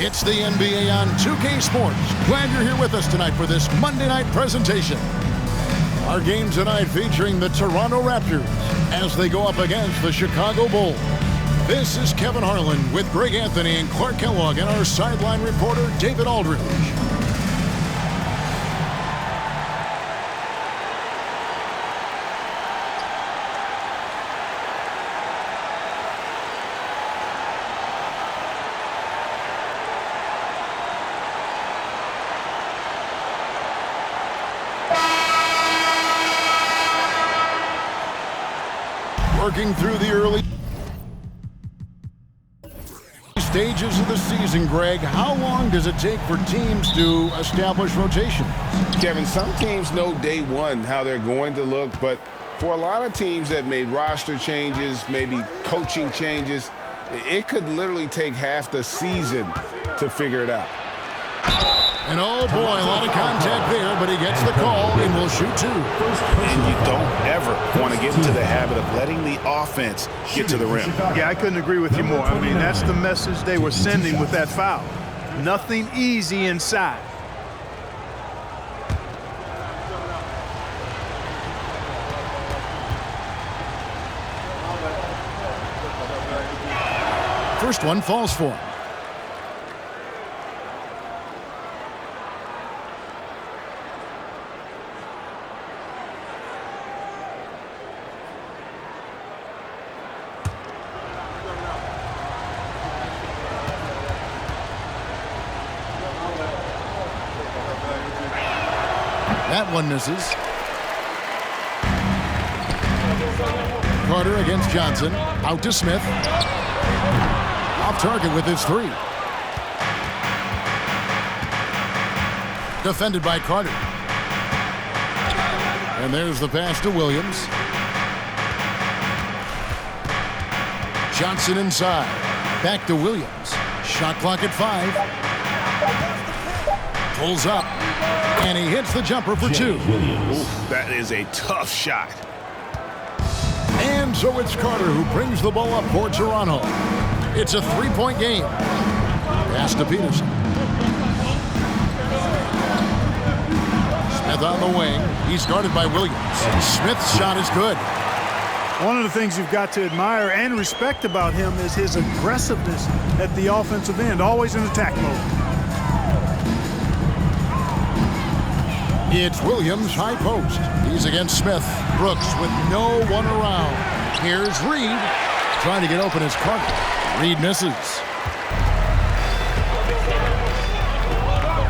It's the NBA on 2K Sports. Glad you're here with us tonight for this Monday night presentation. Our game tonight featuring the Toronto Raptors as they go up against the Chicago Bulls. This is Kevin Harlan with Greg Anthony and Clark Kellogg and our sideline reporter David Aldridge. Working through the early stages of the season, Greg, how long does it take for teams to establish rotations? Kevin, some teams know day one how they're going to look, but for a lot of teams that made roster changes, maybe coaching changes, it could literally take half the season to figure it out. And oh boy, a lot of contact there, but he gets the call and will shoot two. And you don't ever want to get into the habit of letting the offense get to the rim. Yeah, I couldn't agree with you more. I mean, that's the message they were sending with that foul. Nothing easy inside. First one falls for him. That one misses. Carter against Johnson. Out to Smith. Off target with his three. Defended by Carter. And there's the pass to Williams. Johnson inside. Back to Williams. Shot clock at 5. Pulls up. And he hits the jumper for two. Ooh, that is a tough shot. And so it's Carter who brings the ball up for Toronto. It's a three-point game. Pass to Peterson. Smith on the wing. He's guarded by Williams. Smith's shot is good. One of the things you've got to admire and respect about him is his aggressiveness at the offensive end, always in attack mode. It's Williams, high post. He's against Smith. Brooks with no one around. Here's Reed. Trying to get open as Carter. Reed misses.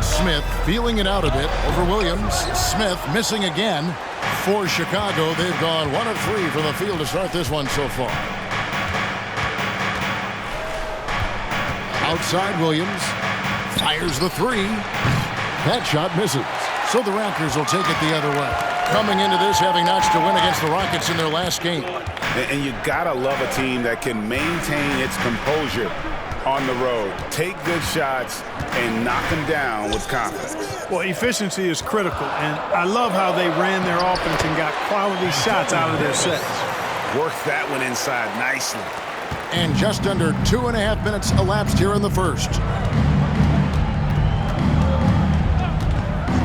Smith feeling it out a bit over Williams. Smith missing again. For Chicago, they've gone 1 of 3 from the field to start this one so far. Outside Williams. Fires the three. That shot misses. So the Raptors will take it the other way. Coming into this, having notched a win against the Rockets in their last game. And you gotta love a team that can maintain its composure on the road. Take good shots and knock them down with confidence. Well, efficiency is critical, and I love how they ran their offense and got quality shots out of their sets. Worked that one inside nicely. And just under 2.5 minutes elapsed here in the first.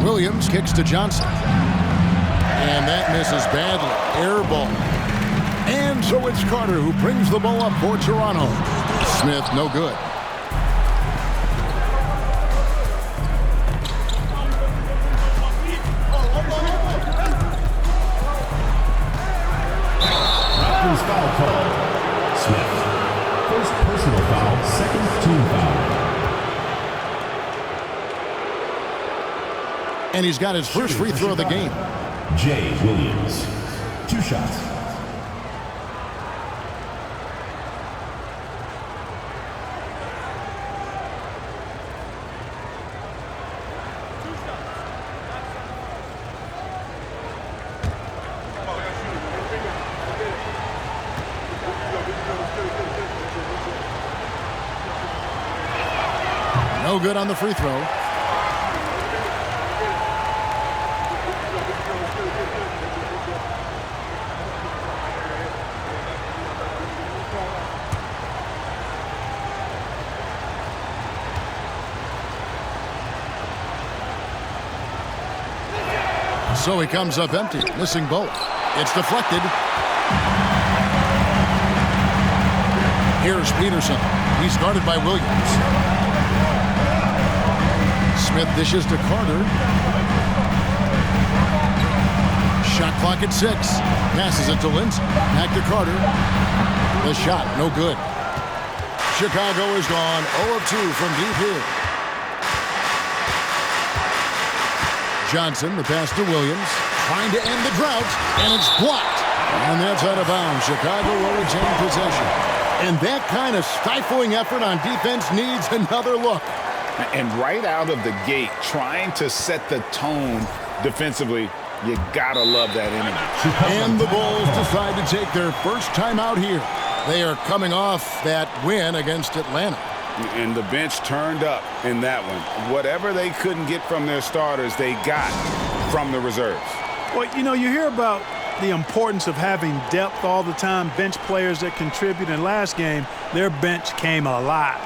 Williams kicks to Johnson. And that misses badly. Air ball. And so it's Carter who brings the ball up for Toronto. Smith, no good. Raptors foul call. Smith. First personal foul, second team foul. And he's got his first free throw of the game. Jay Williams. 2 shots. No good on the free throw. So he comes up empty, missing both. It's deflected. Here's Peterson. He's guarded by Williams. Smith dishes to Carter. Shot clock at 6. Passes it to Lindsay. Back to Carter. The shot, no good. Chicago is gone 0 of 2 from deep here. Johnson, the pass to Williams. Trying to end the drought, and it's blocked. And that's out of bounds. Chicago will retain possession. And that kind of stifling effort on defense needs another look. And right out of the gate, trying to set the tone defensively, you gotta love that energy. And the Bulls decide to take their first time out here. They are coming off that win against Atlanta. And the bench turned up in that one. Whatever they couldn't get from their starters, they got from the reserves. Well, you know, you hear about the importance of having depth all the time, bench players that contribute. In last game, their bench came alive.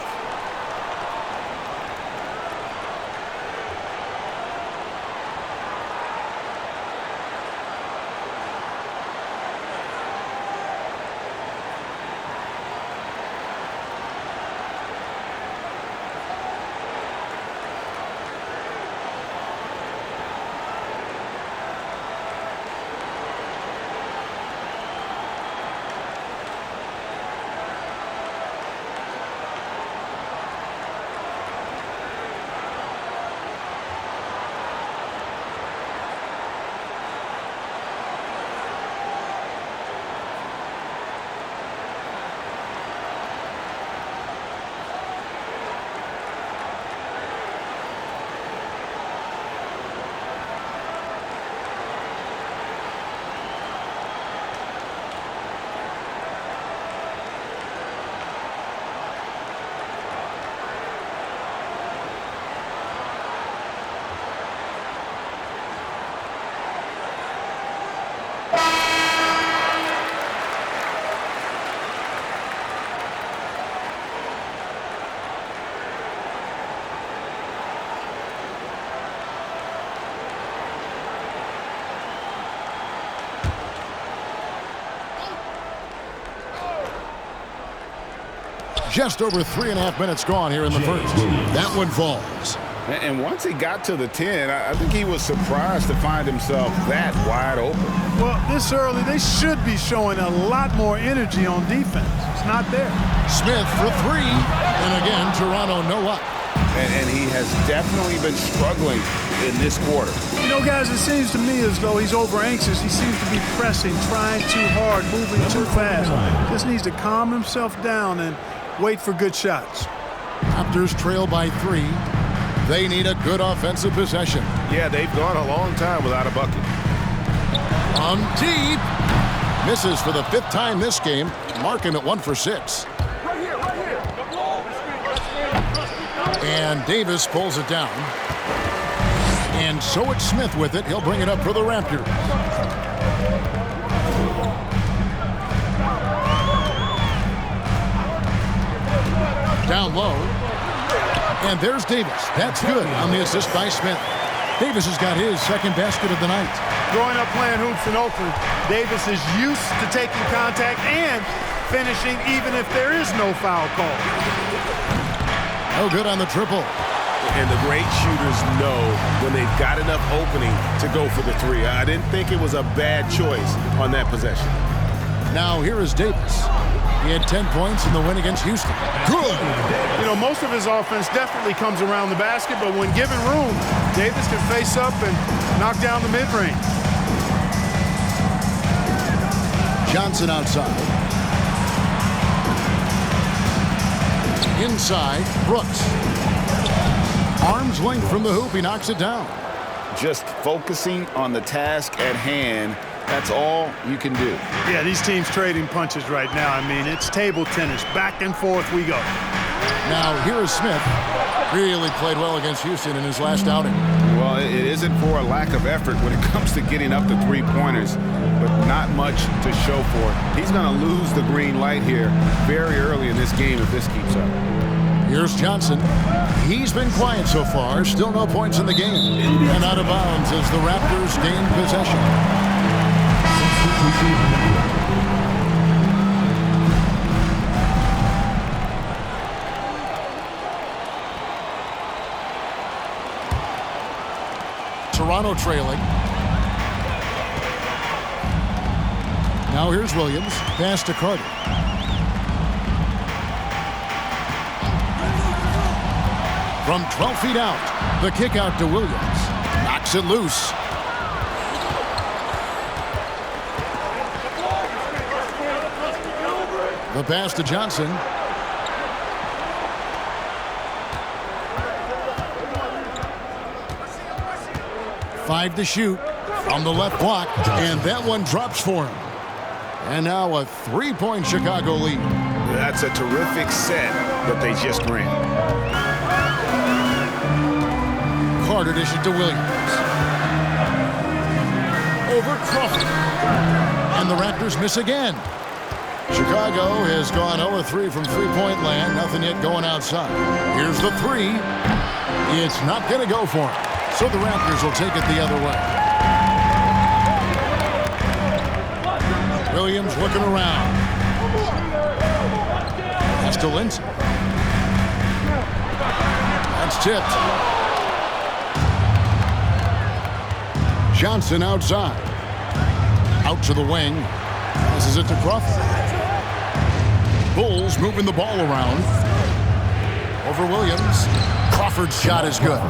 Just over 3.5 minutes gone here in the first. That one falls. And once he got to the 10, I think he was surprised to find himself that wide open. Well, this early, they should be showing a lot more energy on defense. It's not there. Smith for 3. And again, Toronto no up. And he has definitely been struggling in this quarter. You know, guys, it seems to me as though he's over-anxious. He seems to be pressing, trying too hard, moving too fast. Just needs to calm himself down and wait for good shots. Raptors trail by 3. They need a good offensive possession. Yeah, they've gone a long time without a bucket. On deep. Misses for the 5th time this game. Marking at 1 for 6. Right here. And Davis pulls it down. And so it's Smith with it. He'll bring it up for the Raptors. Down low. And there's Davis. That's good on the assist by Smith. Davis has got his second basket of the night. Growing up playing hoops in Oakland, Davis is used to taking contact and finishing even if there is no foul call. No good on the triple. And the great shooters know when they've got enough opening to go for the 3. I didn't think it was a bad choice on that possession. Now here is Davis. He had 10 points in the win against Houston. Good. You know, most of his offense definitely comes around the basket, but when given room, Davis can face up and knock down the mid-range. Johnson outside. Inside, Brooks. Arm's length from the hoop, he knocks it down. Just focusing on the task at hand, that's all you can do. Yeah, these teams trading punches right now. I mean, it's table tennis. Back and forth we go. Now, here is Smith. Really played well against Houston in his last outing. Well, it isn't for a lack of effort when it comes to getting up the 3-pointers, but not much to show for it. He's going to lose the green light here very early in this game if this keeps up. Here's Johnson. He's been quiet so far. Still no points in the game. And out of bounds as the Raptors gain possession. Toronto trailing. Now here's Williams. Pass to Carter. From 12 feet out, the kick out to Williams. Knocks it loose. The pass to Johnson. Five to shoot from the left block, and that one drops for him. And now a three-point Chicago lead. That's a terrific set that they just ran. Carter dishes to Williams. Over Crawford. And the Raptors miss again. Chicago has gone 0-3 from three-point land. Nothing yet going outside. Here's the three. It's not going to go for him. So the Raptors will take it the other way. Williams looking around. Pass to Lindsay. That's tipped. Johnson outside. Out to the wing. Passes it to Crawford. Bulls moving the ball around. Over Williams. Crawford's shot is good.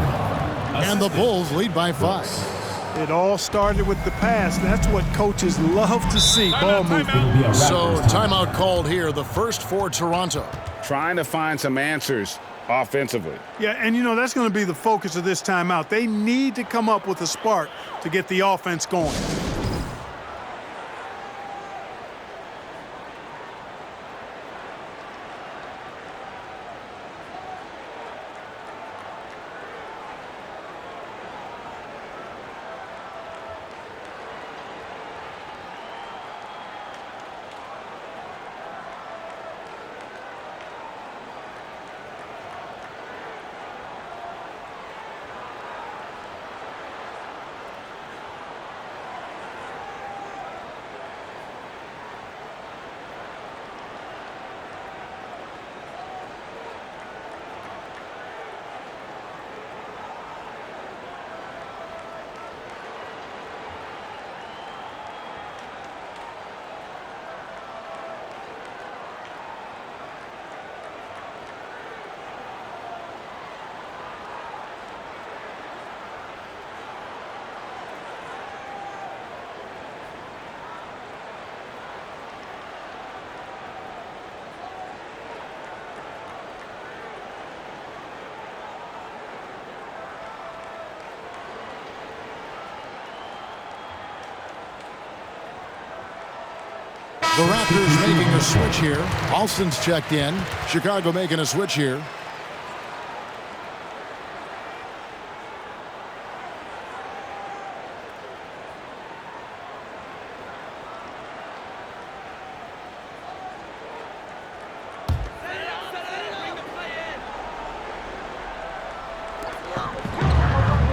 And the Bulls lead by 5. It all started with the pass. That's what coaches love to see, ball movement. So timeout called here, the first for Toronto. Trying to find some answers offensively. Yeah, and you know, that's going to be the focus of this timeout. They need to come up with a spark to get the offense going. The Raptors making a switch here. Alston's checked in. Chicago making a switch here.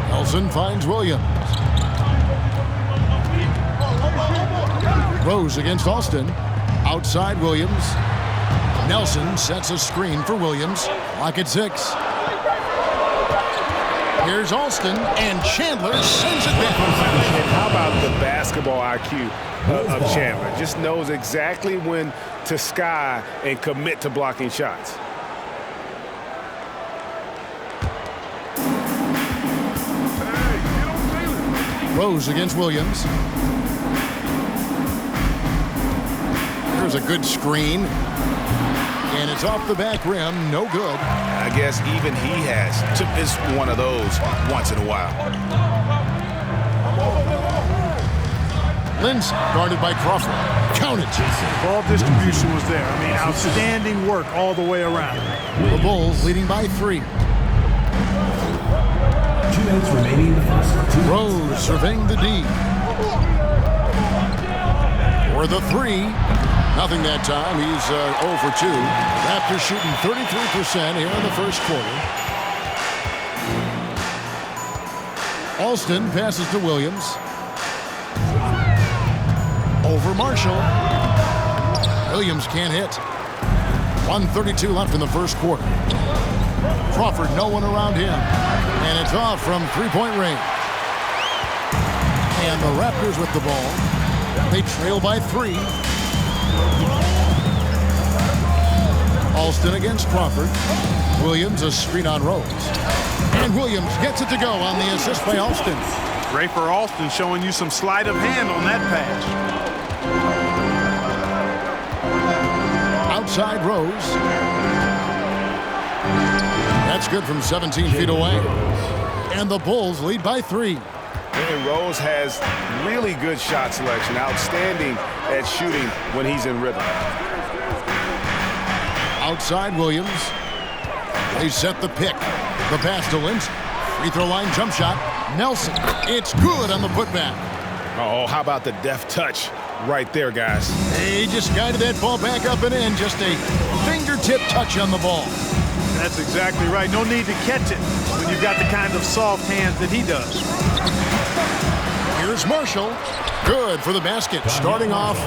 Nelson finds Williams. Rose against Alston. Outside Williams. Nelson sets a screen for Williams. Lock at 6. Here's Alston, and Chandler sends it back. And how about the basketball IQ of Chandler? Just knows exactly when to sky and commit to blocking shots. Rose against Williams. Here's a good screen. And it's off the back rim. No good. I guess even he has to miss one of those once in a while. Lindsay guarded by Crawford. Count it. Ball distribution was there. I mean, outstanding work all the way around. The Bulls leading by 3. 2 minutes remaining in the first. Rose surveying the D. For the 3. Nothing that time. He's 0 for 2. Raptors shooting 33% here in the first quarter. Alston passes to Williams. Over Marshall. Williams can't hit. 1:32 left in the first quarter. Crawford, no one around him. And it's off from three-point range. And the Raptors with the ball. They trail by 3. Alston against Crawford. Williams a screen on Rose. And Williams gets it to go on the assist by Alston. Great for Alston, showing you some sleight of hand on that pass. Outside Rose. That's good from 17 feet away. And the Bulls lead by 3. And Rose has really good shot selection, outstanding at shooting when he's in rhythm. Outside Williams. They set the pick. The pass to Lynch. Free throw line jump shot. Nelson. It's good on the putback. Oh, how about the deft touch right there, guys? He just guided that ball back up and in. Just a fingertip touch on the ball. That's exactly right. No need to catch it when you've got the kind of soft hands that he does. Here's Marshall. Good for the basket. Starting off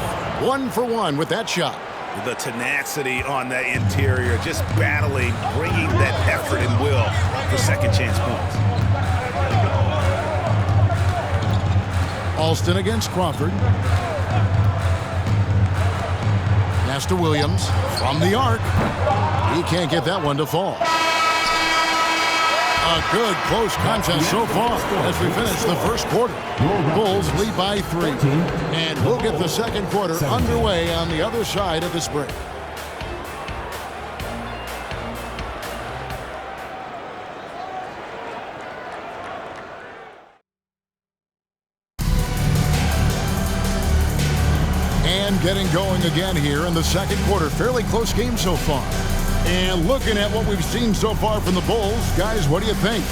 1 for 1 with that shot. The tenacity on the interior, just battling, bringing that effort and will for second chance points. Alston against Crawford. Pass to Williams from the arc. He can't get that one to fall. A good close contest so far as we finish the first quarter. Bulls lead by 3. And we'll get the second quarter underway on the other side of this break. And getting going again here in the second quarter. Fairly close game so far. And looking at what we've seen so far from the Bulls, guys, what do you think?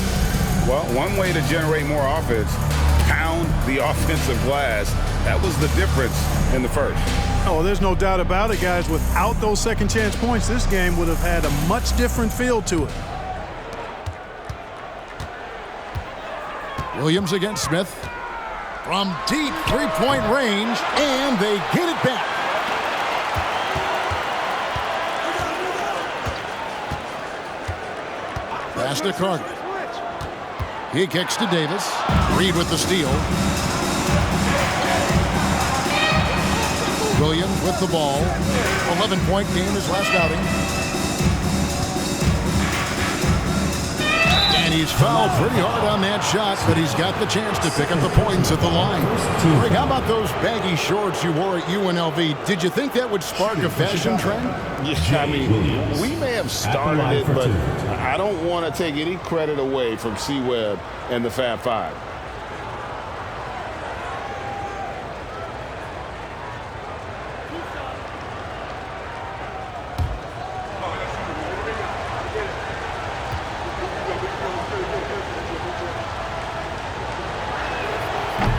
Well, one way to generate more offense, pound the offensive glass. That was the difference in the first. Oh, there's no doubt about it, guys. Without those second chance points, this game would have had a much different feel to it. Williams against Smith. From deep three-point range, and they get it back. Pass to Carter. He kicks to Davis. Reed with the steal. Williams with the ball. 11-point game his last outing. And he's fouled pretty hard on that shot, but he's got the chance to pick up the points at the line. Greg, how about those baggy shorts you wore at UNLV? Did you think that would spark a fashion trend? Yeah, I mean, we may have started it, but I don't want to take any credit away from C-Webb and the Fab Five.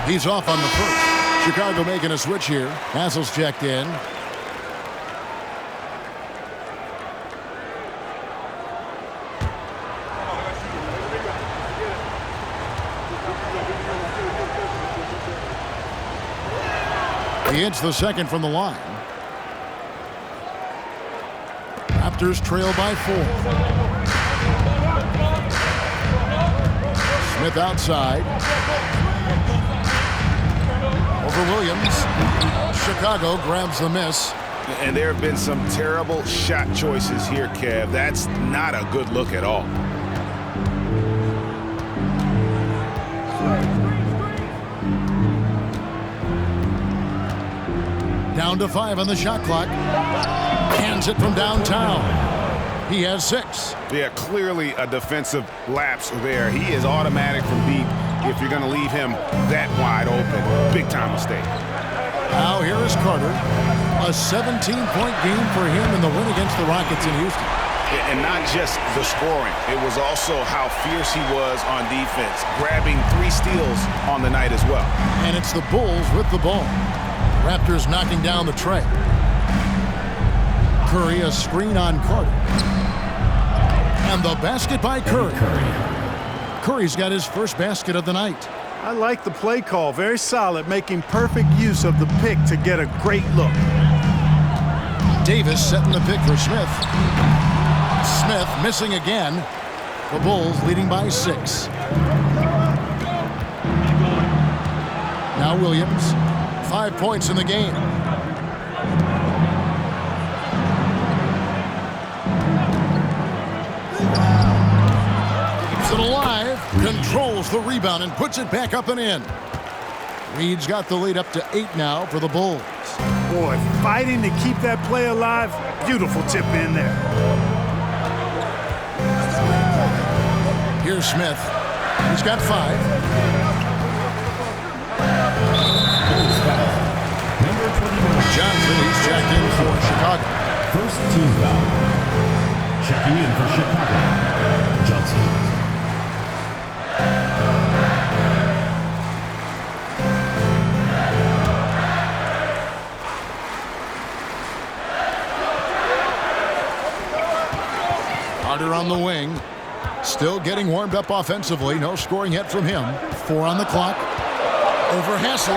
He's off on the first. Chicago making a switch here. Hassel's checked in. He hits the second from the line. Raptors trail by 4. Smith outside. Over Williams. Chicago grabs the miss. And there have been some terrible shot choices here, Kev. That's not a good look at all. Down to 5 on the shot clock. Hands it from downtown. He has 6. Yeah, clearly a defensive lapse there. He is automatic from deep if you're going to leave him that wide open. Big time mistake. Now here is Carter. A 17-point game for him in the win against the Rockets in Houston. And not just the scoring. It was also how fierce he was on defense, grabbing 3 steals on the night as well. And it's the Bulls with the ball. Raptors knocking down the tray. Curry, a screen on Carter. And the basket by Curry. Curry's got his first basket of the night. I like the play call. Very solid, making perfect use of the pick to get a great look. Davis setting the pick for Smith. Smith missing again. The Bulls leading by 6. Now Williams. 5 points in the game. Keeps it alive. Controls the rebound and puts it back up and in. Reed's got the lead up to 8 now for the Bulls. Boy, fighting to keep that play alive. Beautiful tip in there. Here's Smith. He's got 5. Number 21. Johnson, he's checked in for Chicago. First team foul. Checking in for Chicago. Johnson. Carter on the wing. Still getting warmed up offensively. No scoring yet from him. 4 on the clock. Over Hassel.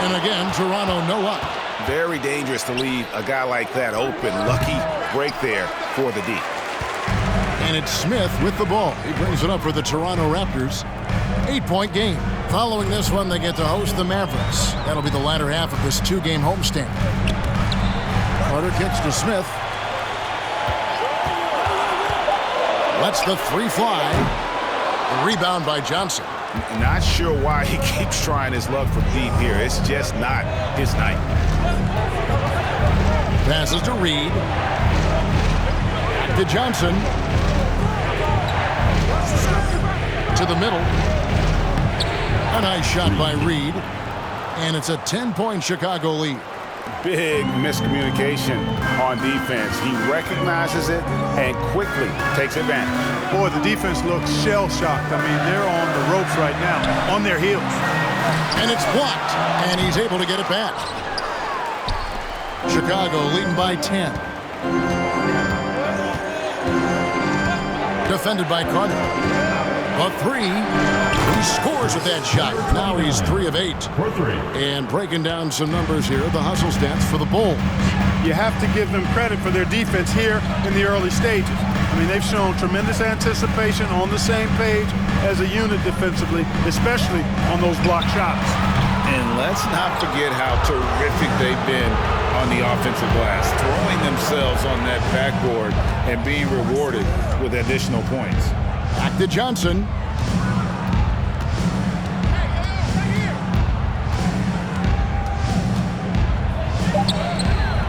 And again, Toronto no up. Very dangerous to leave a guy like that open. Lucky break there for the D. And it's Smith with the ball. He brings it up for the Toronto Raptors. 8-point game. Following this one, they get to host the Mavericks. That'll be the latter half of this 2-game homestand. Carter kicks to Smith. Lets the 3 fly. The rebound by Johnson. Not sure why he keeps trying his luck from deep here. It's just not his night. Passes to Reed. Back to Johnson. To the middle. A nice shot by Reed. And it's a 10-point Chicago lead. Big miscommunication on defense. He recognizes it and quickly takes advantage. Boy, the defense looks shell-shocked. I mean, they're on the ropes right now, on their heels. And it's blocked, and he's able to get it back. Chicago leading by 10. Defended by Carter. A 3. He scores with that shot. Now he's 3 of 8. For 3. And breaking down some numbers here, the hustle stats for the Bulls. You have to give them credit for their defense here in the early stages. I mean, they've shown tremendous anticipation, on the same page as a unit defensively, especially on those block shots. And let's not forget how terrific they've been on the offensive glass, throwing themselves on that backboard and being rewarded with additional points. Back to Johnson.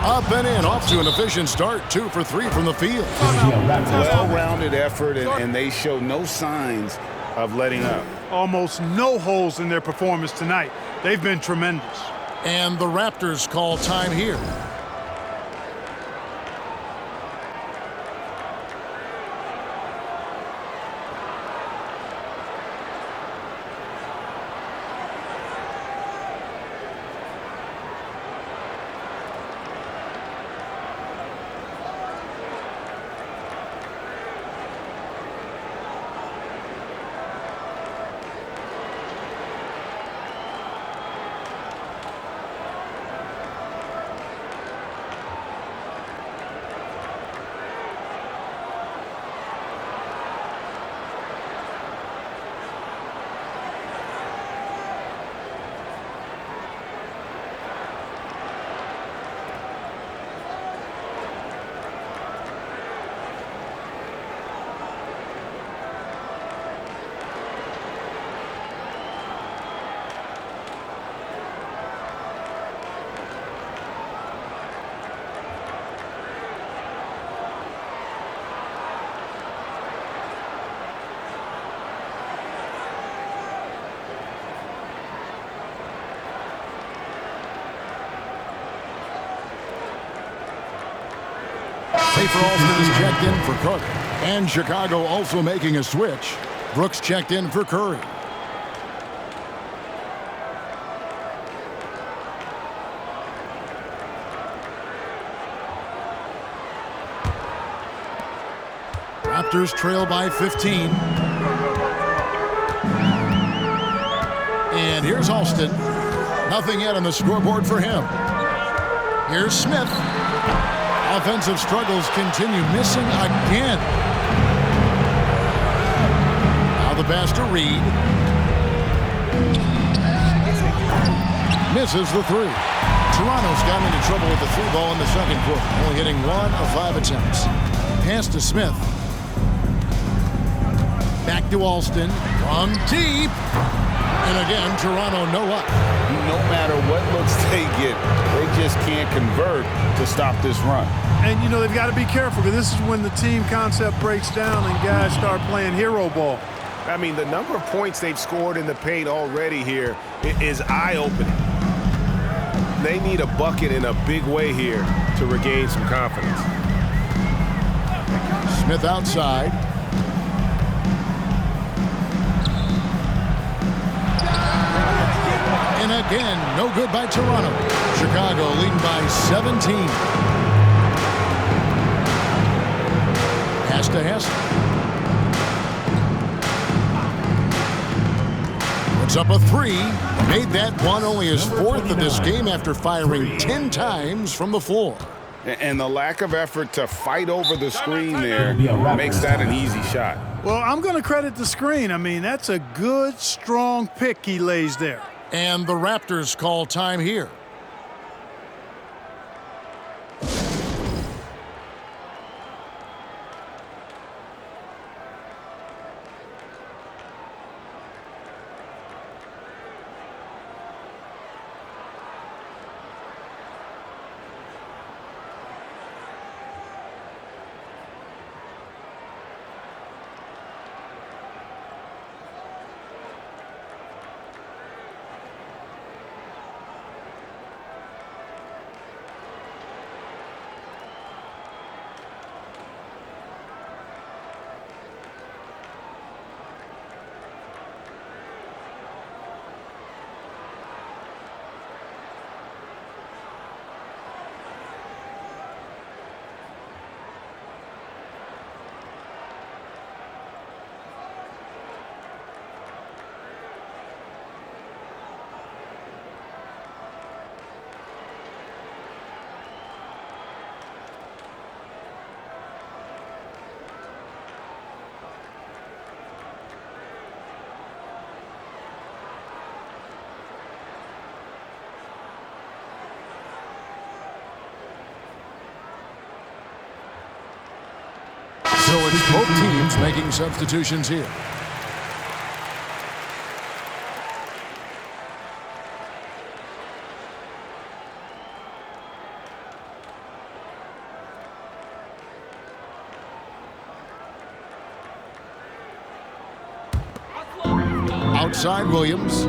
Up and in, off to an efficient start. 2 for 3 from the field. Well-rounded effort, and they show no signs of letting up. Almost no holes in their performance tonight. They've been tremendous. And the Raptors call time here. Safer Alston is checked in for Cook. And Chicago also making a switch. Brooks checked in for Curry. Raptors trail by 15. And here's Alston. Nothing yet on the scoreboard for him. Here's Smith. Offensive struggles continue, missing again. Now the pass to Reed. Misses the three. Toronto's gotten into trouble with the three ball in the second quarter, only hitting 1 of 5 attempts. Pass to Smith. Back to Alston. From deep. And again, Toronto no luck. No matter what looks they get, they just can't convert to stop this run. And, you know, they've got to be careful because this is when the team concept breaks down and guys start playing hero ball. I mean, the number of points they've scored in the paint already here is eye-opening. They need a bucket in a big way here to regain some confidence. Smith outside. And again, no good by Toronto. Chicago leading by 17. Pass to Hess. Puts up a three. Made that one, only his 4th of this game after firing 10 times from the floor. And the lack of effort to fight over the screen there makes that an easy shot. Well, I'm going to credit the screen. I mean, that's a good, strong pick he lays there. And the Raptors call time here. So it's both teams making substitutions here. Outside Williams.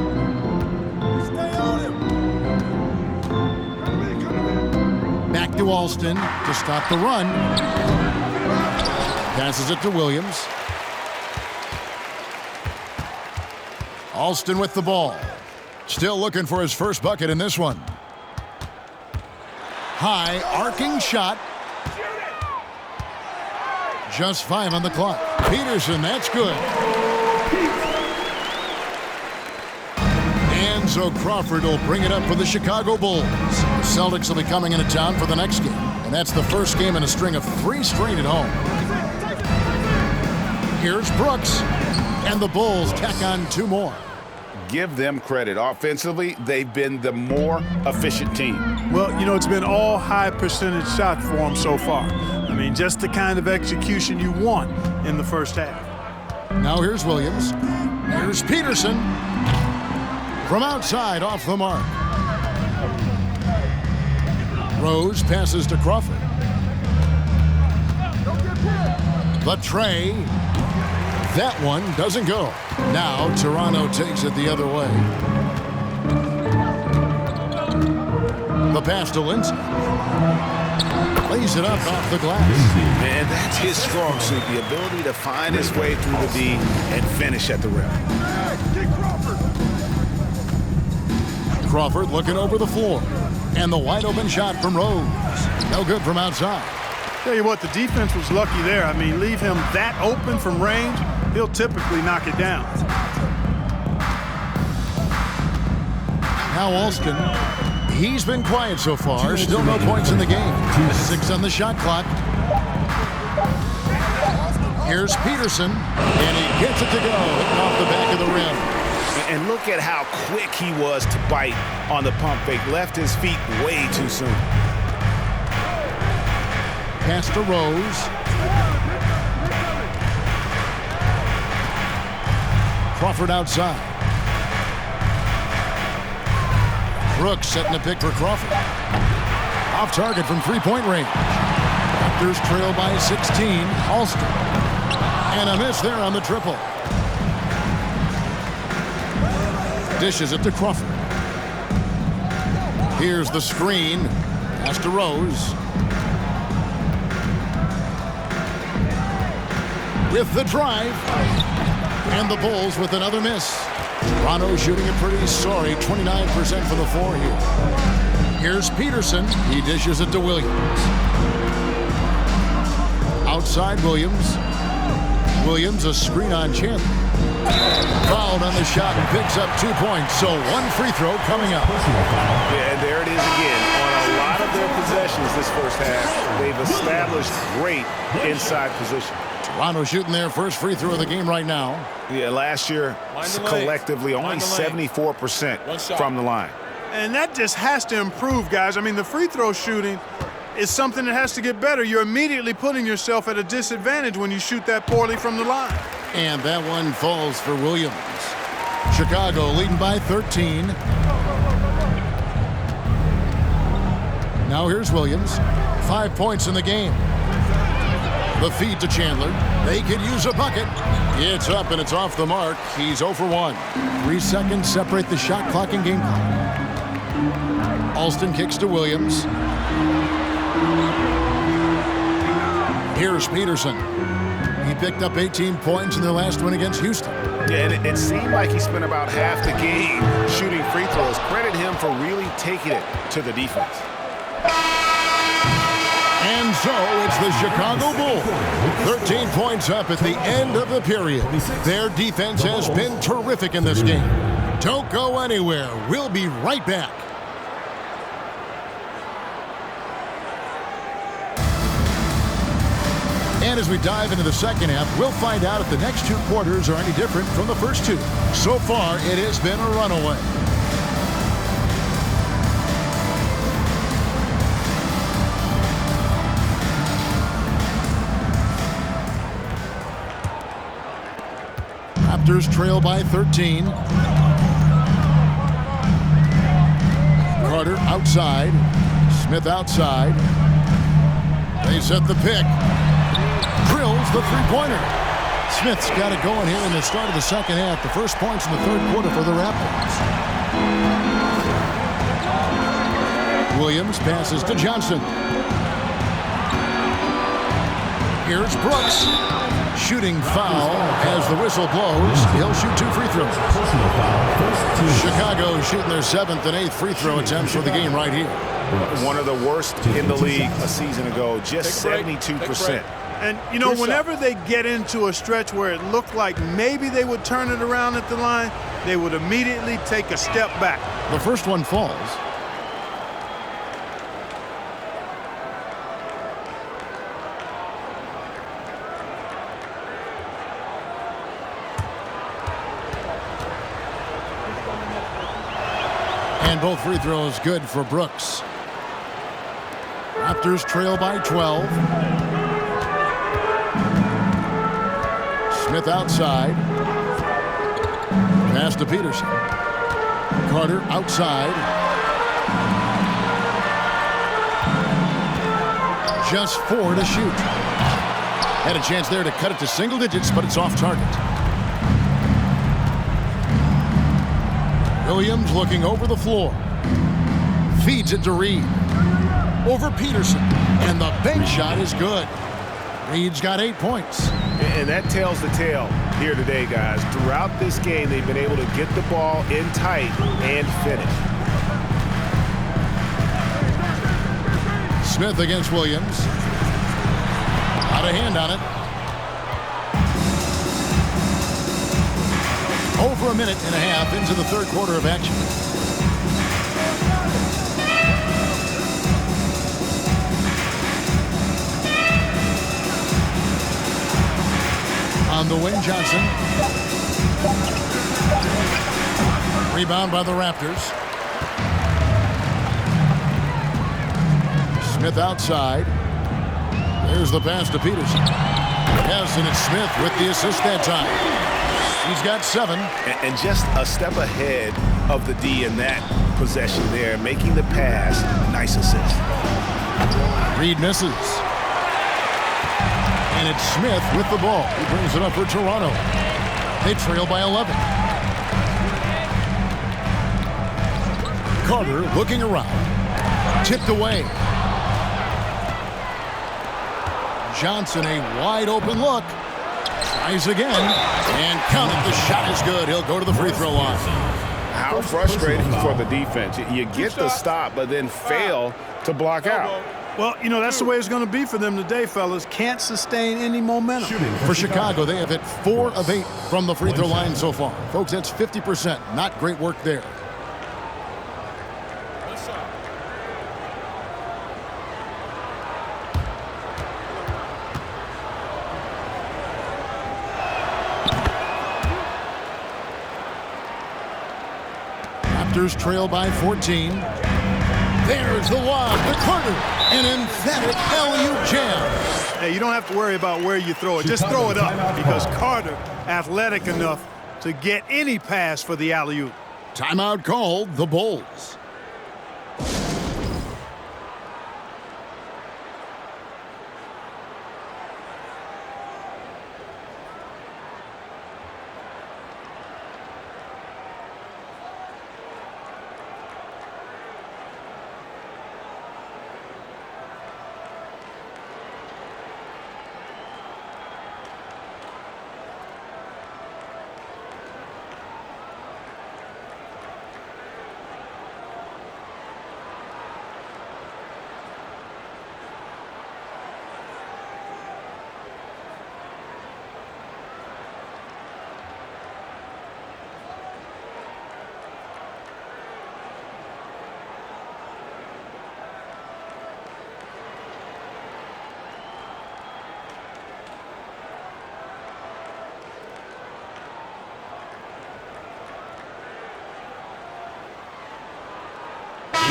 Back to Alston to stop the run. Passes it to Williams. Alston with the ball. Still looking for his first bucket in this one. High arcing shot. Just 5 on the clock. Peterson, that's good. And so Crawford will bring it up for the Chicago Bulls. The Celtics will be coming into town for the next game. And that's the first game in a string of 3 straight at home. Here's Brooks, and the Bulls tack on 2 more. Give them credit. Offensively, they've been the more efficient team. Well, you know, it's been all high percentage shot for them so far. I mean, just the kind of execution you want in the first half. Now here's Williams. Here's Peterson. From outside, off the mark. Rose passes to Crawford. The tray. That one doesn't go. Now Toronto takes it the other way. The pass to Lindsay. Lays it up off the glass. And that's his strong suit, the ability to find his way through the D and finish at the rim. Crawford looking over the floor. And the wide open shot from Rose. No good from outside. Tell you what, the defense was lucky there. I mean, leave him that open from range, he'll typically knock it down. Now Alston, he's been quiet so far. Still no points in the game. 6 on the shot clock. Here's Peterson, and he gets it to go, hitting off the back of the rim. And look at how quick he was to bite on the pump fake. Left his feet way too soon. Pass to Rose. Crawford outside. Brooks setting the pick for Crawford. Off target from three-point range. Raptors trail by 16. Alston. And a miss there on the triple. Dishes it to Crawford. Here's the screen. Pass to Rose. With the drive. And the Bulls with another miss. Toronto shooting a pretty sorry 29% for the floor here. Here's Peterson. He dishes it to Williams. Outside Williams. Williams a screen on Chandler. Fouled on the shot and picks up 2 points. So one free throw coming up. Yeah, and there it is again. On a lot of their possessions this first half, they've established great inside position. Toronto shooting their first free throw of the game right now. Yeah, last year, collectively, only 74% from the line. And that just has to improve, guys. I mean, the free throw shooting is something that has to get better. You're immediately putting yourself at a disadvantage when you shoot that poorly from the line. And that one falls for Williams. Chicago leading by 13. Now here's Williams. 5 points in the game. The feed to Chandler. They could use a bucket. It's up and it's off the mark. He's 0 for 1. 3 seconds separate the shot clock and game clock. Alston kicks to Williams. Here's Peterson. He picked up 18 points in their last win against Houston. Yeah, and it seemed like he spent about half the game shooting free throws. Credit him for really taking it to the defense. And so it's the Chicago Bulls. 13 points up at the end of the period. Their defense has been terrific in this game. Don't go anywhere. We'll be right back. And as we dive into the second half, we'll find out if the next 2 quarters are any different from the first 2. So far, it has been a runaway. Raptors trail by 13. Carter outside. Smith outside. They set the pick. Drills the three-pointer. Smith's got it going here in the start of the second half. The first points in the third quarter for the Raptors. Williams passes to Johnson. Here's Brooks. Shooting foul as the whistle blows. He'll shoot 2 free throws. Chicago shooting their 7th and 8th free throw attempts for the game right here. One of the worst in the league a season ago, just 72%. And, you know, whenever they get into a stretch where it looked like maybe they would turn it around at the line, they would immediately take a step back. The first one falls. And both free throws good for Brooks. Raptors trail by 12. Smith outside. Pass to Peterson. Carter outside. Just 4 to shoot. Had a chance there to cut it to single digits, but it's off target. Williams looking over the floor. Feeds it to Reed. Over Peterson. And the bank shot is good. Reed's got 8 points. And that tells the tale here today, guys. Throughout this game, they've been able to get the ball in tight and finish. Smith against Williams. Got a hand on it. Over a minute and a half into the third quarter of action. On the wing, Johnson. Rebound by the Raptors. Smith outside. There's the pass to Peterson. Yes, and it's Smith with the assist that time. He's got 7. And just a step ahead of the D in that possession there, making the pass. Nice assist. Reed misses. And it's Smith with the ball. He brings it up for Toronto. They trail by 11. Carter looking around. Tipped away. Johnson, a wide open look. Tries again. And count it. The shot is good. He'll go to the free throw line. How frustrating for the defense. You get the stop, but then fail to block out. Well, you know, that's the way it's going to be for them today, fellas. Can't sustain any momentum. For Chicago, they have hit 4 of 8 from the free throw line so far. Folks, that's 50%. Not great work there. Raptors trail by 14. There's the lob to Carter. An emphatic alley-oop jam. Hey, you don't have to worry about where you throw it. Just throw it up because Carter athletic enough to get any pass for the alley-oop. Timeout called, the Bulls.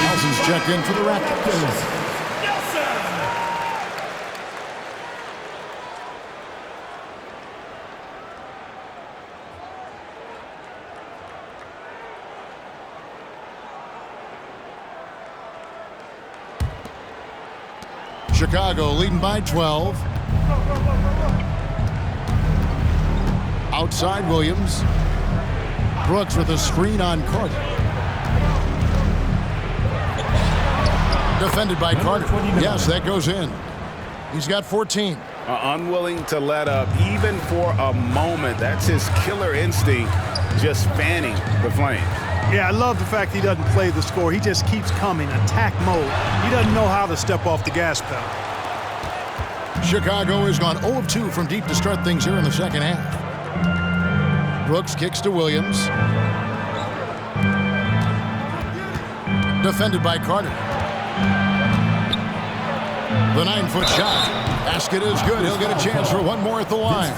Nelson's checked in for the Raptors. Chicago leading by 12. Outside Williams. Brooks with a screen on Carter. Defended by Carter. Yes, that goes in. He's got 14. Unwilling to let up even for a moment. That's his killer instinct, just fanning the flames. Yeah, I love the fact he doesn't play the score. He just keeps coming, attack mode. He doesn't know how to step off the gas pedal. Chicago has gone 0 of 2 from deep to start things here in the second half. Brooks kicks to Williams. Defended by Carter. The 9-foot shot. Basket is good. He'll get a chance for one more at the line.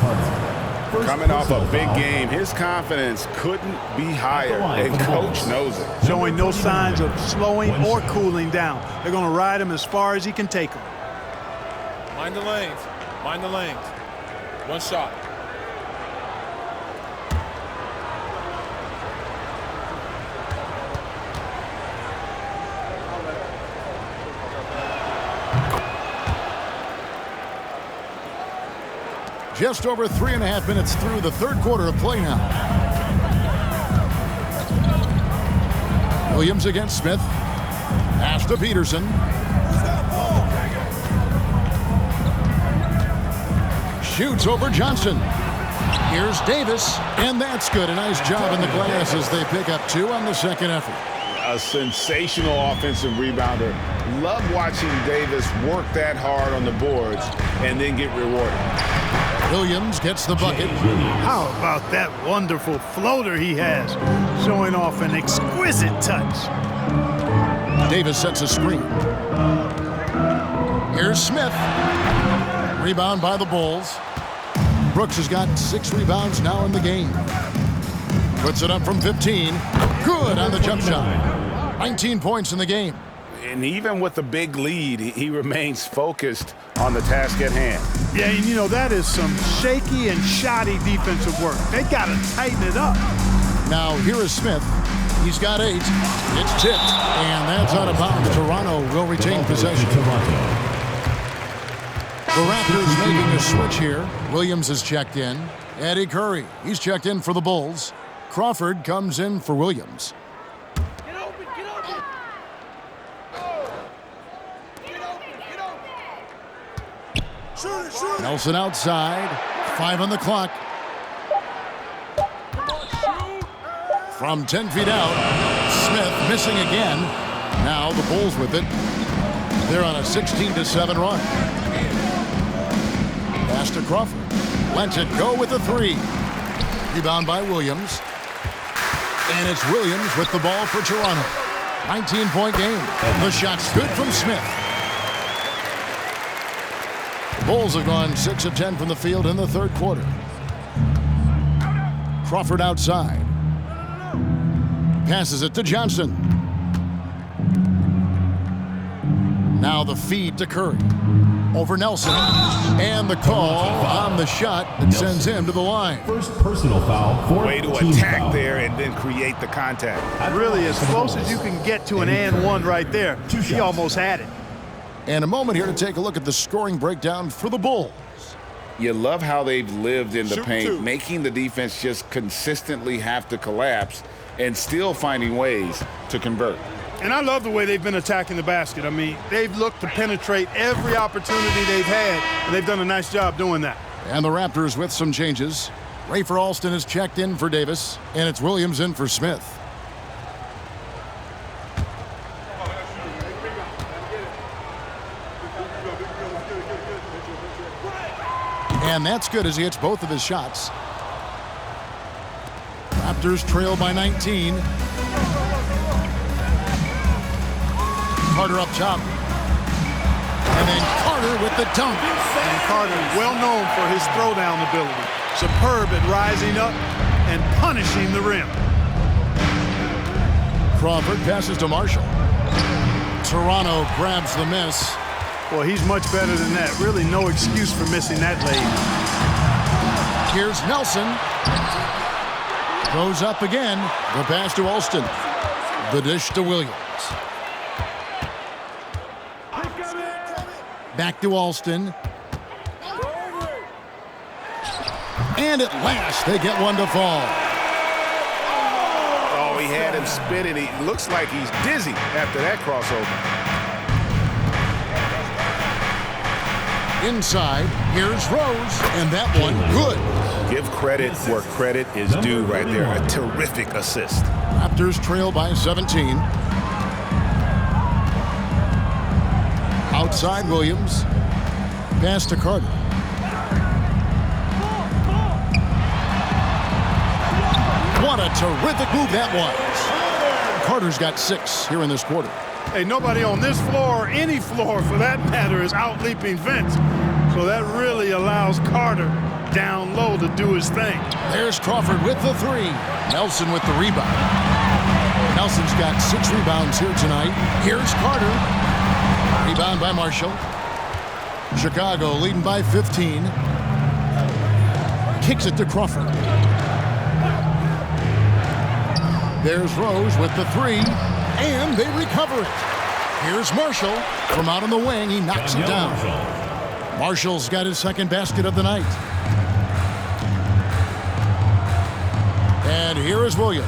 Coming off a big game, his confidence couldn't be higher, and coach knows it. Showing no signs of slowing or cooling down. They're going to ride him as far as he can take him. Mind the lanes. Mind the lanes. One shot. Just over 3.5 minutes through the third quarter of play now. Williams against Smith. Pass to Peterson. Shoots over Johnson. Here's Davis, and that's good. A nice job in the glass as they pick up 2 on the second effort. a sensational offensive rebounder. Love watching Davis work that hard on the boards and then get rewarded. Williams gets the bucket. How about that wonderful floater he has, showing off an exquisite touch. Davis sets a screen. Here's Smith. Rebound by the Bulls. Brooks has got 6 rebounds now in the game. Puts it up from 15. Good on the jump shot. 19 points in the game. And even with the big lead, he remains focused on the task at hand. Yeah, and you know, that is some shaky and shoddy defensive work. They got to tighten it up. Now, here is Smith. He's got 8. It's tipped, and that's out of bounds. Toronto will retain possession. The Raptors making a switch here. Williams is checked in. Eddie Curry, he's checked in for the Bulls. Crawford comes in for Williams. Get open, get open. Nelson outside. 5 on the clock. From 10 feet out, Smith missing again. Now the Bulls with it. They're on a 16-7 run. Pass to Crawford. Lets it go with the 3. Rebound by Williams. And it's Williams with the ball for Toronto. 19-point game. The shot's good from Smith. The Bulls have gone 6 of 10 from the field in the third quarter. Crawford outside. Passes it to Johnson. Now the feed to Curry. Over Nelson. And the call on the shot that sends him to the line. First personal foul for Way to team attack foul. there and then create the contact. Really, as close as you can get to an and one right there. He almost had it. And a moment here to take a look at the scoring breakdown for the Bulls. You love how they've lived in the Shoot paint, 2. making the defense just consistently have to collapse and still finding ways to convert. And I love the way they've been attacking the basket. I mean, they've looked to penetrate every opportunity they've had, and they've done a nice job doing that. And the Raptors with some changes. Rafer Alston is checked in for Davis, and it's Williams in for Smith. And that's good as he hits both of his shots. Raptors trail by 19. Carter up top. And then Carter with the dunk. And Carter, well known for his throwdown ability. Superb at rising up and punishing the rim. Crawford passes to Marshall. Toronto grabs the miss. Well, he's much better than that. Really no excuse for missing that lane. Here's Nelson. Goes up again. The pass to Alston. The dish to Williams. Back to Alston. And at last, they get one to fall. Oh, he had him spinning. He looks like he's dizzy after that crossover. Inside, here's Rose, and that one good. Give credit where credit is due right there. A terrific assist. Raptors trail by 17. Outside Williams. Pass to Carter. What a terrific move that was. Carter's got 6 here in this quarter. Hey, nobody on this floor or any floor for that matter is out-leaping Vince. So that really allows Carter down low to do his thing. There's Crawford with the 3. Nelson with the rebound. Nelson's got 6 rebounds here tonight. Here's Carter. Rebound by Marshall. Chicago leading by 15. Kicks it to Crawford. There's Rose with the 3. And they recover it. Here's Marshall from out on the wing. He knocks it down. Marshall's got his second basket of the night. And here is Williams.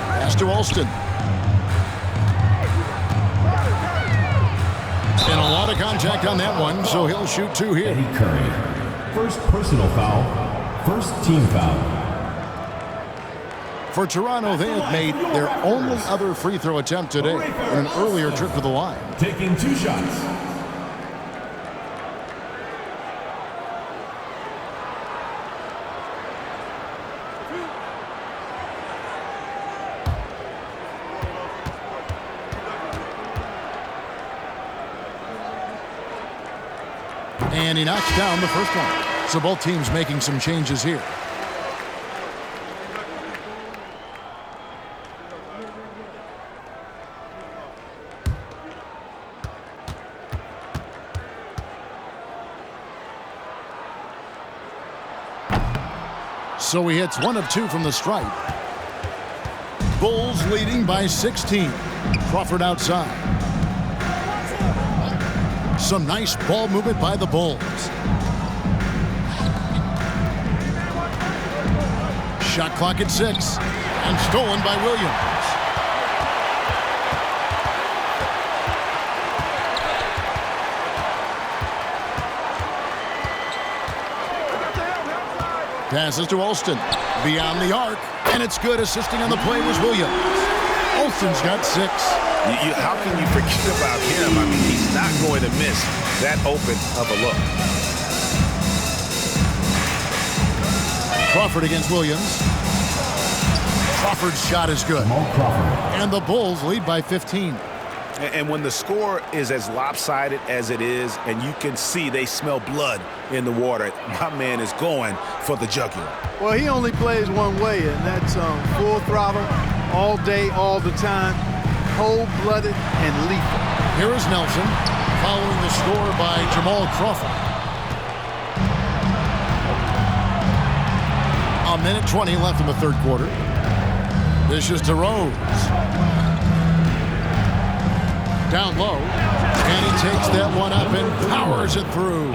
Pass to Alston. And a lot of contact on that one, so he'll shoot 2 here. Eddie Curry. First personal foul. First team foul. For Toronto, they have made their only other free throw attempt today in an earlier trip to the line. Taking 2 shots. And he knocks down the first one. So both teams making some changes here. So he hits 1 of 2 from the stripe. Bulls leading by 16. Crawford outside. Some nice ball movement by the Bulls. Shot clock at 6. And stolen by Williams. Passes to Alston. Beyond the arc. And it's good. Assisting on the play was Williams. Alston's got 6. How can you forget about him? I mean, he's not going to miss that open of a look. Crawford against Williams. Crawford's shot is good. And the Bulls lead by 15. And when the score is as lopsided as it is, and you can see they smell blood in the water, my man is going for the jugular. Well, he only plays one way, and that's full throttle, all day, all the time, cold-blooded and lethal. Here is Nelson, following the score by Jamal Crawford. A minute 20 left in the third quarter. This is to Rose. Down low, and he takes that one up and powers it through.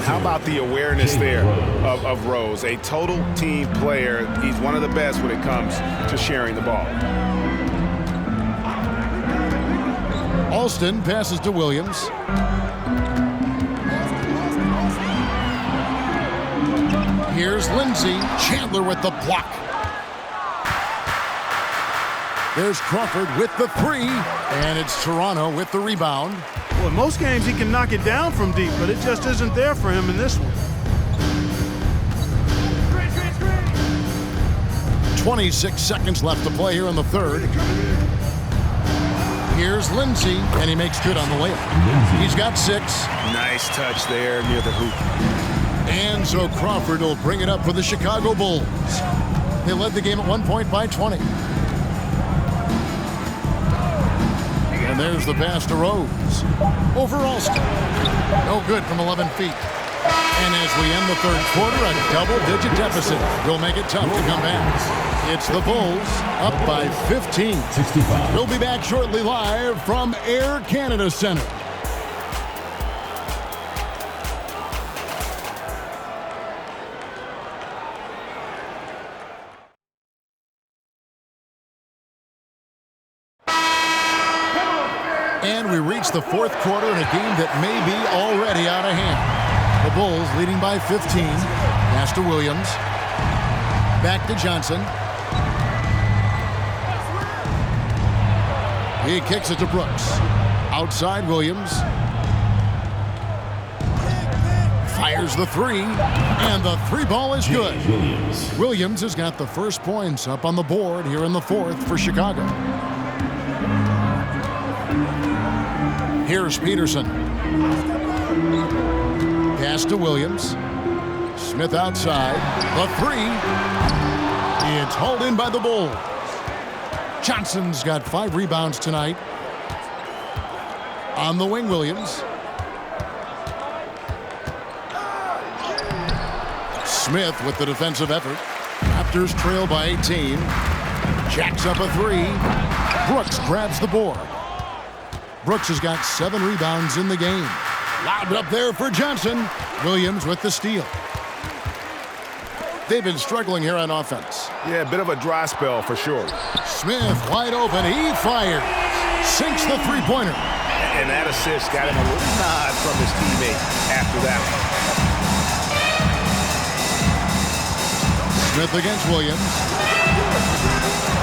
How about the awareness there of Rose? A total team player. He's one of the best when it comes to sharing the ball. Alston passes to Williams. Here's Lindsay. Chandler with the block. There's Crawford with the 3, and it's Toronto with the rebound. Well, in most games he can knock it down from deep, but it just isn't there for him in this one. 26 seconds left to play here in the third. Here's Lindsay, and he makes good on the layup. He's got 6. Nice touch there near the hoop. And so Crawford will bring it up for the Chicago Bulls. They led the game at 1 point by 20. And there's the pass to Rose. Over Alston. No good from 11 feet. And as we end the third quarter, a double-digit deficit will make it tough to come back. It's the Bulls up by 15. 65. We'll be back shortly live from Air Canada Center. And we reach the fourth quarter in a game that may be already out of hand. The Bulls leading by 15. Pass to Williams. Back to Johnson. He kicks it to Brooks. Outside Williams. Fires the 3. And the 3 ball is good. Williams has got the first points up on the board here in the fourth for Chicago. Here's Peterson. Pass to Williams. Smith outside. The 3. It's hauled in by the Bulls. Johnson's got 5 rebounds tonight. On the wing, Williams. Smith with the defensive effort. Raptors trail by 18. Jacks up a 3. Brooks grabs the board. Brooks has got 7 rebounds in the game. Lobbed up there for Johnson. Williams with the steal. They've been struggling here on offense. Yeah, a bit of a dry spell for sure. Smith wide open. He fires. Sinks the three-pointer. And that assist got him a little nod from his teammate after that one. Smith against Williams.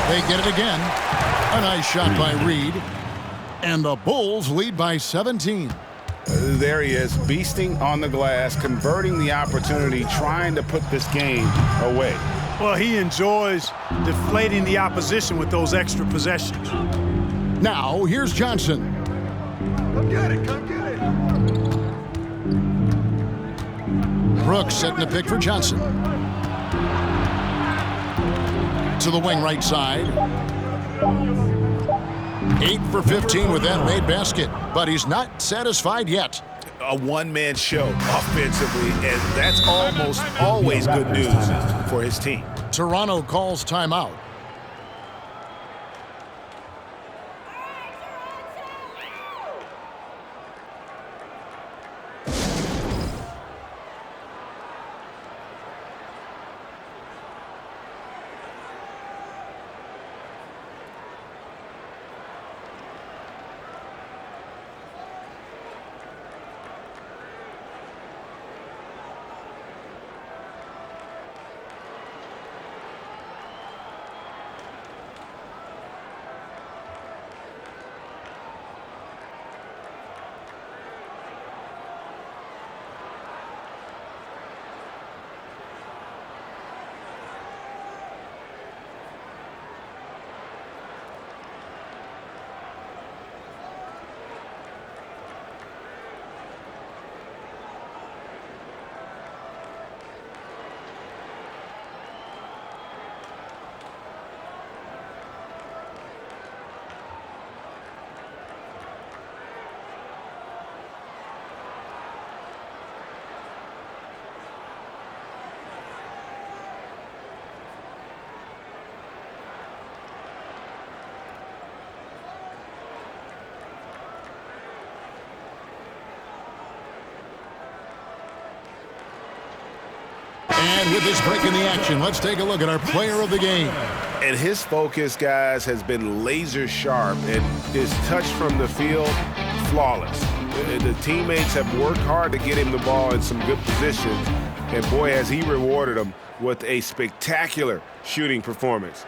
They get it again. A nice shot by Reed. And the Bulls lead by 17. There he is, beasting on the glass, converting the opportunity, trying to put this game away. Well, he enjoys deflating the opposition with those extra possessions. Now, here's Johnson. Come get it, come get it. Brooks setting the pick for Johnson. To the wing right side. 8 for 15 with that made basket, but he's not satisfied yet. A one-man show offensively, and that's almost always good news for his team. Toronto calls timeout. And with this break in the action, let's take a look at our player of the game. And his focus, guys, has been laser sharp, and his touch from the field, flawless. The teammates have worked hard to get him the ball in some good positions, and boy, has he rewarded them with a spectacular shooting performance.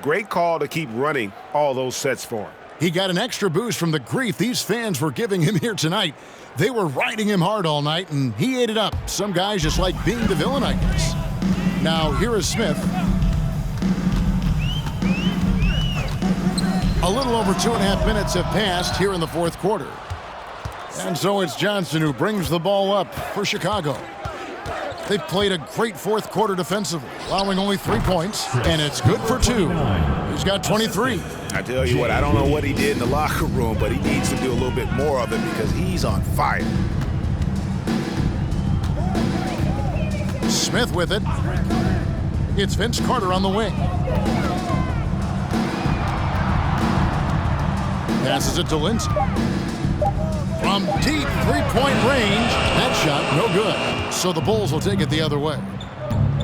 Great call to keep running all those sets for him. He got an extra boost from the grief these fans were giving him here tonight. They were riding him hard all night, and he ate it up. Some guys just like being the villain, I guess. Now, here is Smith. A little over 2.5 minutes have passed here in the fourth quarter. And so it's Johnson who brings the ball up for Chicago. They've played a great fourth quarter defensively, allowing only 3 points, and it's good for 2. He's got 23. I tell you what, I don't know what he did in the locker room, but he needs to do a little bit more of it because he's on fire. Smith with it. It's Vince Carter on the wing. Passes it to Lindsay. From deep three-point range, that shot no good. So the Bulls will take it the other way.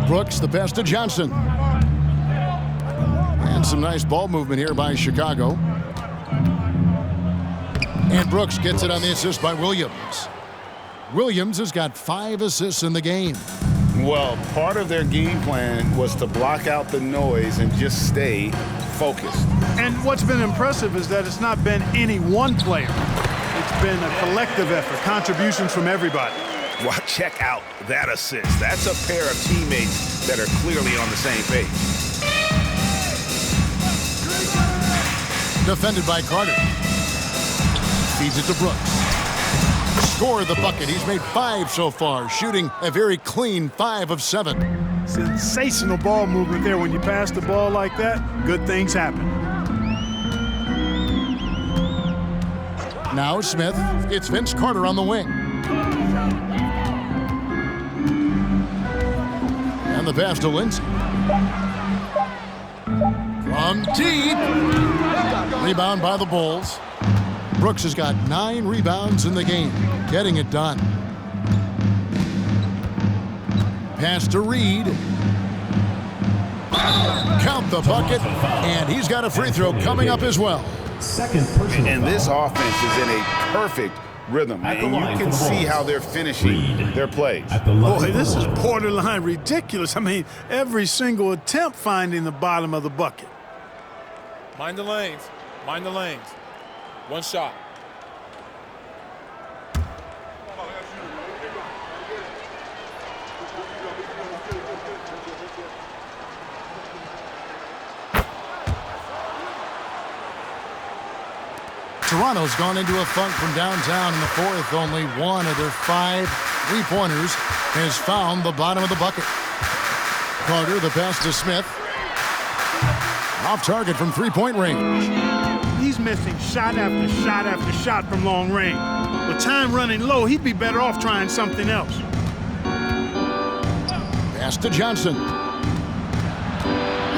Brooks the pass to Johnson. And some nice ball movement here by Chicago. And Brooks gets it on the assist by Williams. Williams has got 5 assists in the game. Well, part of their game plan was to block out the noise and just stay focused. And what's been impressive is that it's not been any one player. It's been a collective effort, contributions from everybody. Well, check out that assist. That's a pair of teammates that are clearly on the same page. Defended by Carter. Feeds it to Brooks. Score the bucket. He's made 5 so far, shooting a very clean 5 of 7. Sensational ball movement there. When you pass the ball like that, good things happen. Now Smith. It's Vince Carter on the wing. And the pass to Lindsay. From deep. Rebound by the Bulls. Brooks has got 9 rebounds in the game, getting it done. Pass to Reed. Count the bucket, and he's got a free throw coming up as well. Second personal And this foul. offense is in a perfect rhythm, At the and you line can for the see Bulls. how they're finishing Reed. their plays. At the line Boy, for this the is Bulls. borderline ridiculous. I mean, every single attempt finding the bottom of the bucket. Mind the lanes. Mind the lanes. One shot. Toronto's gone into a funk from downtown in the fourth. Only one of their 5 3-pointers has found the bottom of the bucket. Carter, the pass to Smith. Off target from 3-point range. He's missing shot after shot after shot from long range. With time running low, he'd be better off trying something else. Pass to Johnson.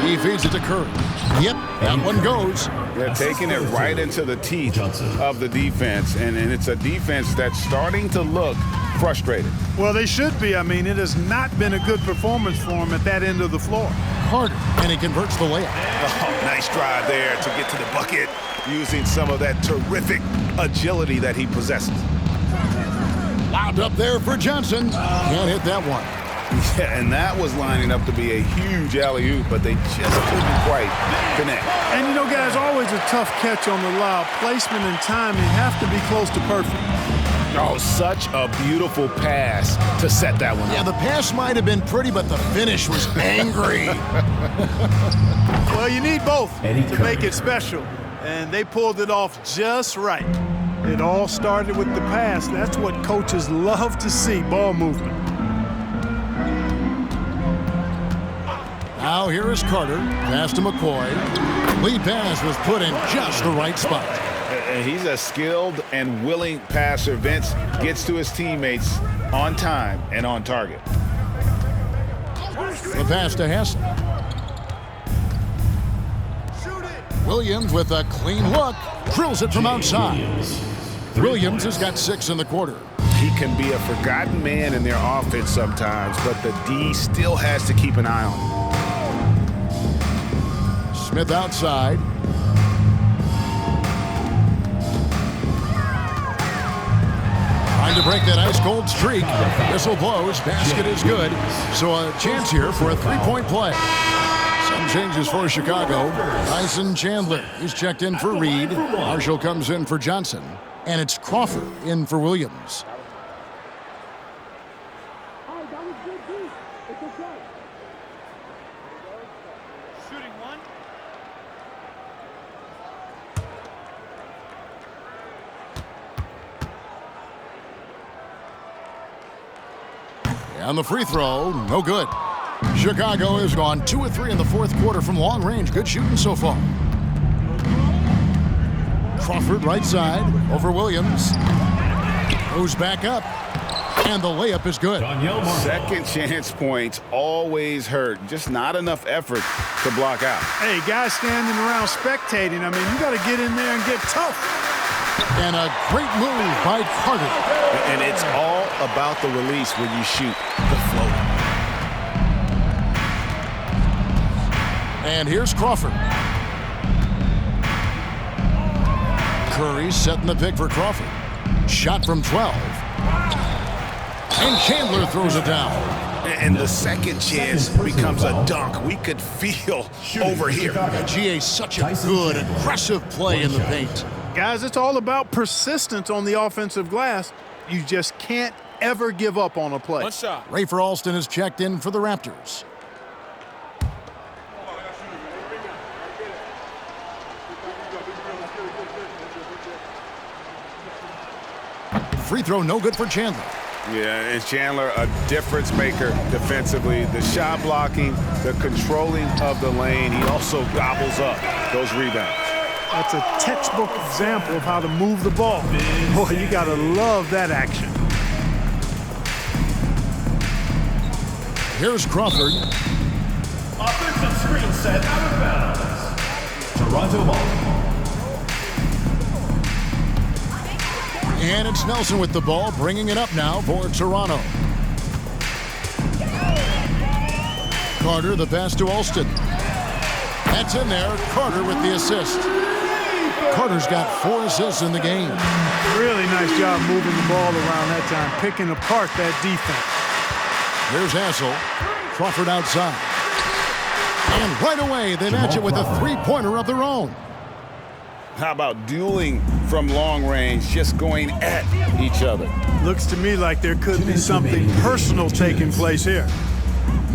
He feeds it to Curry. Yep, that one goes. They're taking it right into the teeth of the defense, and it's a defense that's starting to look frustrated. Well, they should be. I mean, it has not been a good performance for him at that end of the floor. Carter, and he converts the layup. Oh, nice drive there to get to the bucket using some of that terrific agility that he possesses. Lobbed up there for Johnson. Can't hit that one. Yeah, and that was lining up to be a huge alley-oop, but they just couldn't quite connect. And, you know, guys, always a tough catch on the lob. Placement and timing have to be close to perfect. Oh, such a beautiful pass to set that one up. Yeah, the pass might have been pretty, but the finish was angry. Well, you need both Eddie to Curry. make it special, and they pulled it off just right. It all started with the pass. That's what coaches love to see, ball movement. Now here is Carter. Pass to McCoy. Lead pass was put in just the right spot. He's a skilled and willing passer. Vince gets to his teammates on time and on target. The pass to Hassel. Williams with a clean look. Drills it from outside. Williams has got 6 in the quarter. He can be a forgotten man in their offense sometimes, but the D still has to keep an eye on him. Smith outside. Trying to break that ice-cold streak. Whistle blows. Basket is good. So a chance here for a 3-point play. Some changes for Chicago. Tyson Chandler is checked in for Reed. Marshall comes in for Johnson. And it's Crawford in for Williams. And the free throw, no good. Chicago has gone 2 of 3 in the fourth quarter from long range. Good shooting so far. Crawford right side over Williams. Goes back up. And the layup is good. Second chance points always hurt. Just not enough effort to block out. Hey, guys standing around spectating, I mean, you got to get in there and get tough. And a great move by Carter. And it's all about the release when you shoot the float. And here's Crawford. Curry setting the pick for Crawford. Shot from 12. And Chandler throws it down. And the second chance becomes a dunk. We could feel over here. GA, such a good, aggressive play in the paint. Guys, it's all about persistence on the offensive glass. You just can't ever give up on a play. One shot. Rafer Alston is checked in for the Raptors. Free throw no good for Chandler. Yeah, and Chandler, a difference maker defensively. The shot blocking, the controlling of the lane. He also gobbles up those rebounds. That's a textbook example of how to move the ball. Boy, you got to love that action. Here's Crawford. Offensive screen set out of bounds. Toronto ball. And it's Nelson with the ball, bringing it up now for Toronto. Carter, the pass to Alston. That's in there. Carter with the assist. Carter's got 4 assists in the game. Really nice job moving the ball around that time, picking apart that defense. Here's Hassel. Crawford outside. And right away, they match it with a 3-pointer of their own. How about dueling from long range, just going at each other? Looks to me like there could be something personal taking place here.